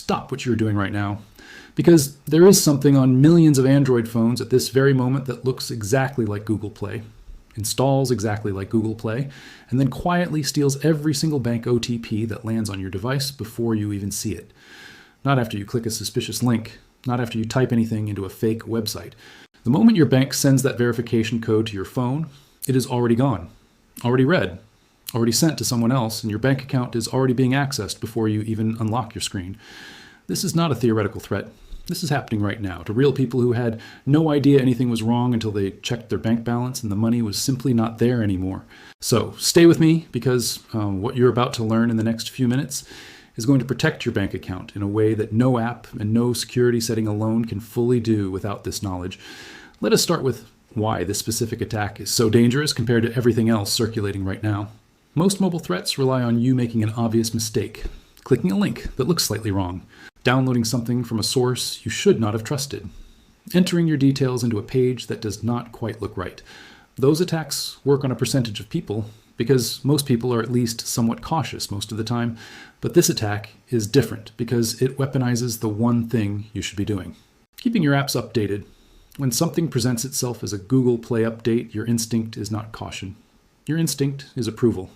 stop what you're doing right now. Because there is something on millions of Android phones at this very moment that looks exactly like Google Play, installs exactly like Google Play, and then quietly steals every single bank OTP that lands on your device before you even see it. Not after you click a suspicious link, not after you type anything into a fake website. The moment your bank sends that verification code to your phone, it is already gone, already read, already sent to someone else, and your bank account is already being accessed before you even unlock your screen. This is not a theoretical threat. This is happening right now to real people who had no idea anything was wrong until they checked their bank balance and the money was simply not there anymore. So stay with me, because what you're about to learn in the next few minutes is going to protect your bank account in a way that no app and no security setting alone can fully do without this knowledge. Let us start with why this specific attack is so dangerous compared to everything else circulating right now. Most mobile threats rely on you making an obvious mistake, clicking a link that looks slightly wrong, downloading something from a source you should not have trusted, entering your details into a page that does not quite look right. Those attacks work on a percentage of people because most people are at least somewhat cautious most of the time, but this attack is different because it weaponizes the one thing you should be doing. Keeping your apps updated. When something presents itself as a Google Play update, your instinct is not caution. Your instinct is approval.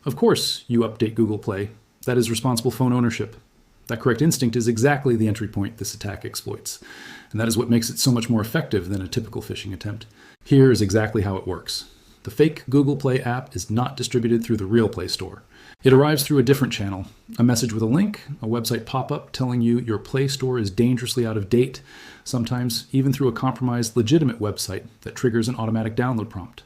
Of course you update Google Play. That is responsible phone ownership. That correct instinct is exactly the entry point this attack exploits, and that is what makes it so much more effective than a typical phishing attempt. Here is exactly how it works. The fake Google Play app is not distributed through the real Play Store. It arrives through a different channel, a message with a link, a website pop-up telling you your Play Store is dangerously out of date, sometimes even through a compromised legitimate website that triggers an automatic download prompt.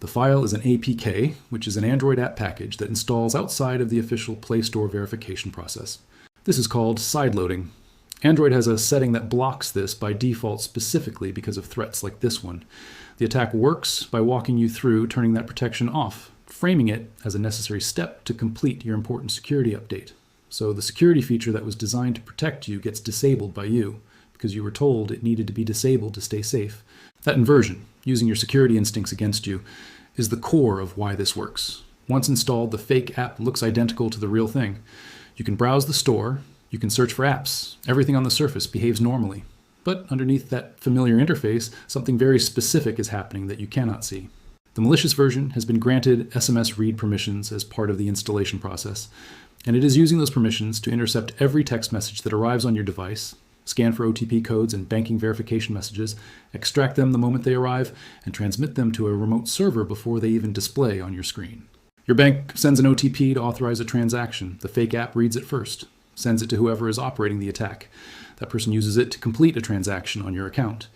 The file is an APK, which is an Android app package that installs outside of the official Play Store verification process. This is called sideloading. Android has a setting that blocks this by default specifically because of threats like this one. The attack works by walking you through turning that protection off, framing it as a necessary step to complete your important security update. So the security feature that was designed to protect you gets disabled by you because you were told it needed to be disabled to stay safe. That inversion, using your security instincts against you, is the core of why this works. Once installed, the fake app looks identical to the real thing. You can browse the store, you can search for apps, everything on the surface behaves normally. But underneath that familiar interface, something very specific is happening that you cannot see. The malicious version has been granted SMS read permissions as part of the installation process, and it is using those permissions to intercept every text message that arrives on your device, scan for OTP codes and banking verification messages, extract them the moment they arrive, and transmit them to a remote server before they even display on your screen. Your bank sends an OTP to authorize a transaction. The fake app reads it first, sends it to whoever is operating the attack. That person uses it to complete a transaction on your account.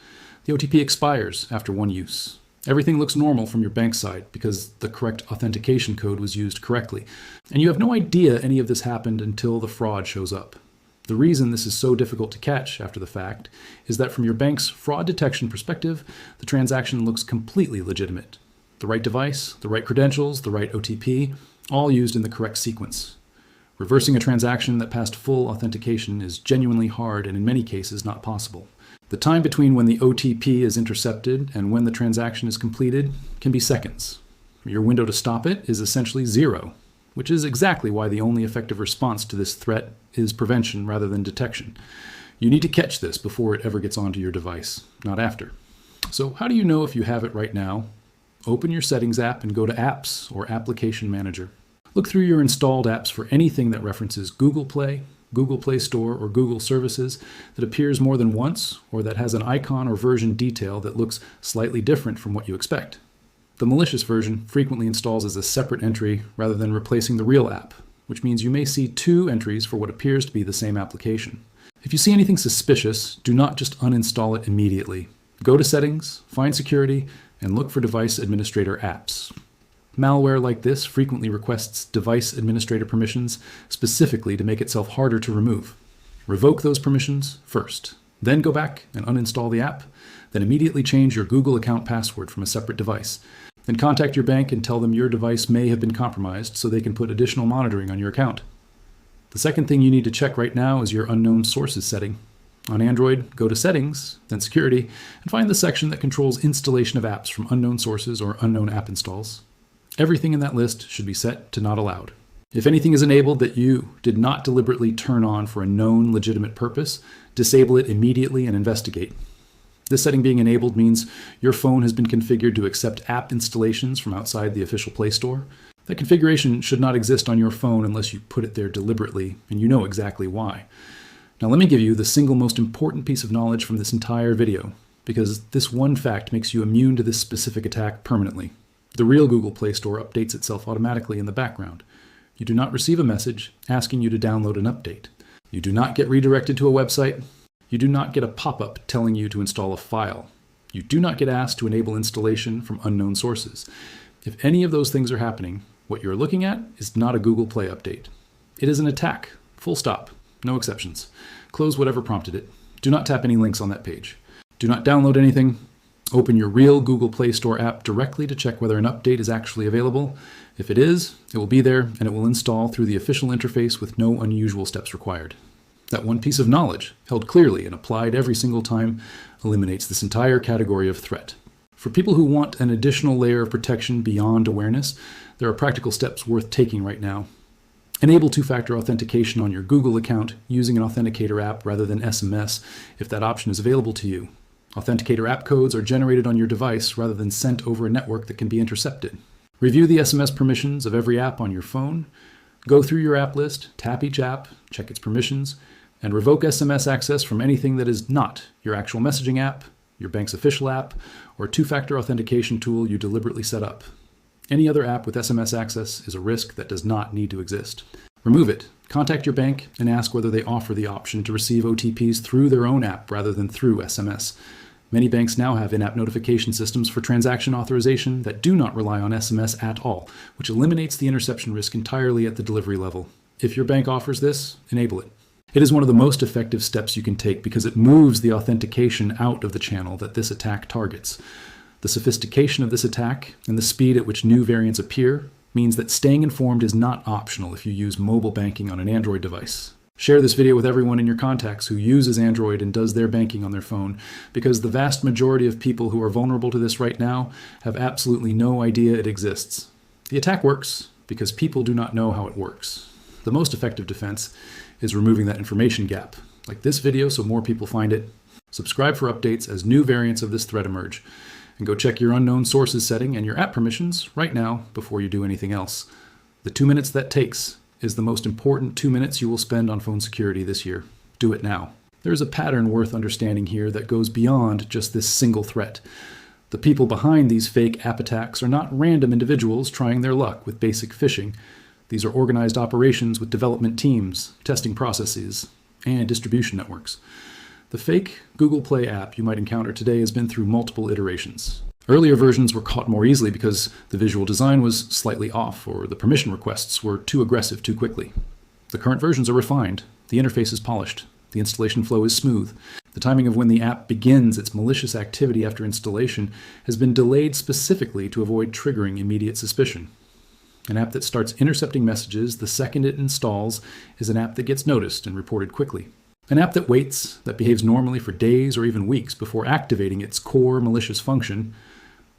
The OTP expires after one use. Everything looks normal from your bank side because the correct authentication code was used correctly. And you have no idea any of this happened until the fraud shows up. The reason this is so difficult to catch after the fact is that from your bank's fraud detection perspective, the transaction looks completely legitimate. The right device, the right credentials, the right OTP, all used in the correct sequence. Reversing a transaction that passed full authentication is genuinely hard and in many cases not possible. The time between when the OTP is intercepted and when the transaction is completed can be seconds. Your window to stop it is essentially zero, which is exactly why the only effective response to this threat is prevention rather than detection. You need to catch this before it ever gets onto your device, not after. So how do you know if you have it right now? Open your Settings app and go to Apps or Application Manager. Look through your installed apps for anything that references Google Play, Google Play Store, or Google Services that appears more than once or that has an icon or version detail that looks slightly different from what you expect. The malicious version frequently installs as a separate entry rather than replacing the real app, which means you may see two entries for what appears to be the same application. If you see anything suspicious, do not just uninstall it immediately. Go to Settings, find Security, and look for Device Administrator apps. Malware like this frequently requests device administrator permissions specifically to make itself harder to remove. Revoke those permissions first, then go back and uninstall the app, then immediately change your Google account password from a separate device. Then contact your bank and tell them your device may have been compromised so they can put additional monitoring on your account. The second thing you need to check right now is your unknown sources setting. On Android, go to Settings, then Security, and find the section that controls installation of apps from unknown sources or unknown app installs. Everything in that list should be set to not allowed. If anything is enabled that you did not deliberately turn on for a known legitimate purpose, disable it immediately and investigate. This setting being enabled means your phone has been configured to accept app installations from outside the official Play Store. That configuration should not exist on your phone unless you put it there deliberately, and you know exactly why. Now let me give you the single most important piece of knowledge from this entire video, because this one fact makes you immune to this specific attack permanently. The real Google Play Store updates itself automatically in the background. You do not receive a message asking you to download an update. You do not get redirected to a website. You do not get a pop-up telling you to install a file. You do not get asked to enable installation from unknown sources. If any of those things are happening, what you're looking at is not a Google Play update. It is an attack. Full stop. No exceptions. Close whatever prompted it. Do not tap any links on that page. Do not download anything. Open your real Google Play Store app directly to check whether an update is actually available. If it is, it will be there and it will install through the official interface with no unusual steps required. That one piece of knowledge, held clearly and applied every single time, eliminates this entire category of threat. For people who want an additional layer of protection beyond awareness, there are practical steps worth taking right now. Enable two-factor authentication on your Google account using an authenticator app rather than SMS if that option is available to you. Authenticator app codes are generated on your device rather than sent over a network that can be intercepted. Review the SMS permissions of every app on your phone. Go through your app list, tap each app, check its permissions, and revoke SMS access from anything that is not your actual messaging app, your bank's official app, or two-factor authentication tool you deliberately set up. Any other app with SMS access is a risk that does not need to exist. Remove it. Contact your bank and ask whether they offer the option to receive OTPs through their own app rather than through SMS. Many banks now have in-app notification systems for transaction authorization that do not rely on SMS at all, which eliminates the interception risk entirely at the delivery level. If your bank offers this, enable it. It is one of the most effective steps you can take because it moves the authentication out of the channel that this attack targets. The sophistication of this attack and the speed at which new variants appear means that staying informed is not optional if you use mobile banking on an Android device. Share this video with everyone in your contacts who uses Android and does their banking on their phone, because the vast majority of people who are vulnerable to this right now have absolutely no idea it exists. The attack works because people do not know how it works. The most effective defense is removing that information gap. Like this video so more people find it. Subscribe for updates as new variants of this threat emerge. And go check your unknown sources setting and your app permissions right now before you do anything else. The 2 minutes that takes is the most important 2 minutes you will spend on phone security this year. Do it now. There is a pattern worth understanding here that goes beyond just this single threat. The people behind these fake app attacks are not random individuals trying their luck with basic phishing. These are organized operations with development teams, testing processes, and distribution networks. The fake Google Play app you might encounter today has been through multiple iterations. Earlier versions were caught more easily because the visual design was slightly off or the permission requests were too aggressive too quickly. The current versions are refined, the interface is polished, the installation flow is smooth. The timing of when the app begins its malicious activity after installation has been delayed specifically to avoid triggering immediate suspicion. An app that starts intercepting messages the second it installs is an app that gets noticed and reported quickly. An app that waits, that behaves normally for days or even weeks before activating its core malicious function,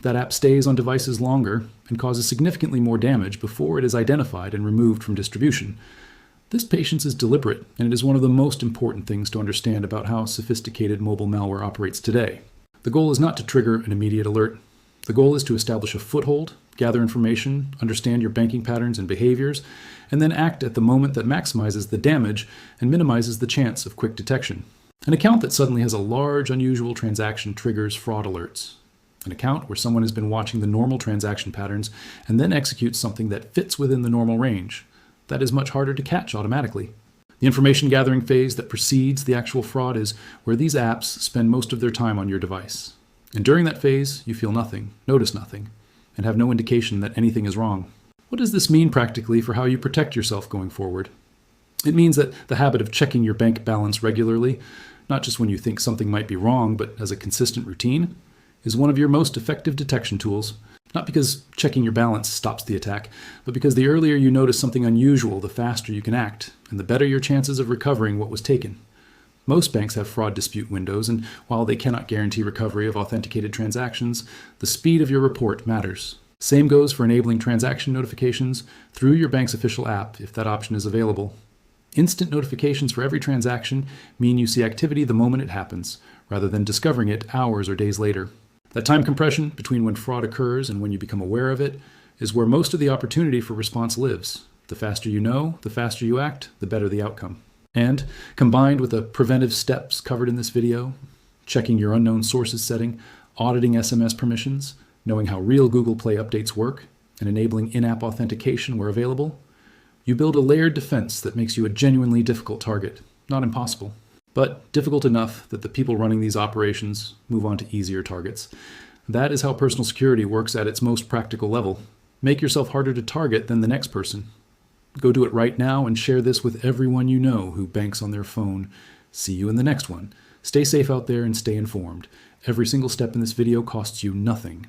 that app stays on devices longer and causes significantly more damage before it is identified and removed from distribution. This patience is deliberate, and it is one of the most important things to understand about how sophisticated mobile malware operates today. The goal is not to trigger an immediate alert. The goal is to establish a foothold, gather information, understand your banking patterns and behaviors, and then act at the moment that maximizes the damage and minimizes the chance of quick detection. An account that suddenly has a large, unusual transaction triggers fraud alerts. An account where someone has been watching the normal transaction patterns and then executes something that fits within the normal range. That is much harder to catch automatically. The information gathering phase that precedes the actual fraud is where these apps spend most of their time on your device. And during that phase, you feel nothing, notice nothing, and have no indication that anything is wrong. What does this mean practically for how you protect yourself going forward? It means that the habit of checking your bank balance regularly, not just when you think something might be wrong, but as a consistent routine, is one of your most effective detection tools. Not because checking your balance stops the attack, but because the earlier you notice something unusual, the faster you can act, and the better your chances of recovering what was taken. Most banks have fraud dispute windows, and while they cannot guarantee recovery of authenticated transactions, the speed of your report matters. Same goes for enabling transaction notifications through your bank's official app if that option is available. Instant notifications for every transaction mean you see activity the moment it happens, rather than discovering it hours or days later. That time compression between when fraud occurs and when you become aware of it is where most of the opportunity for response lives. The faster you know, the faster you act, the better the outcome. And combined with the preventive steps covered in this video, checking your unknown sources setting, auditing SMS permissions, knowing how real Google Play updates work, and enabling in-app authentication where available, you build a layered defense that makes you a genuinely difficult target. Not impossible, but difficult enough that the people running these operations move on to easier targets. That is how personal security works at its most practical level. Make yourself harder to target than the next person. Go do it right now and share this with everyone you know who banks on their phone. See you in the next one. Stay safe out there and stay informed. Every single step in this video costs you nothing.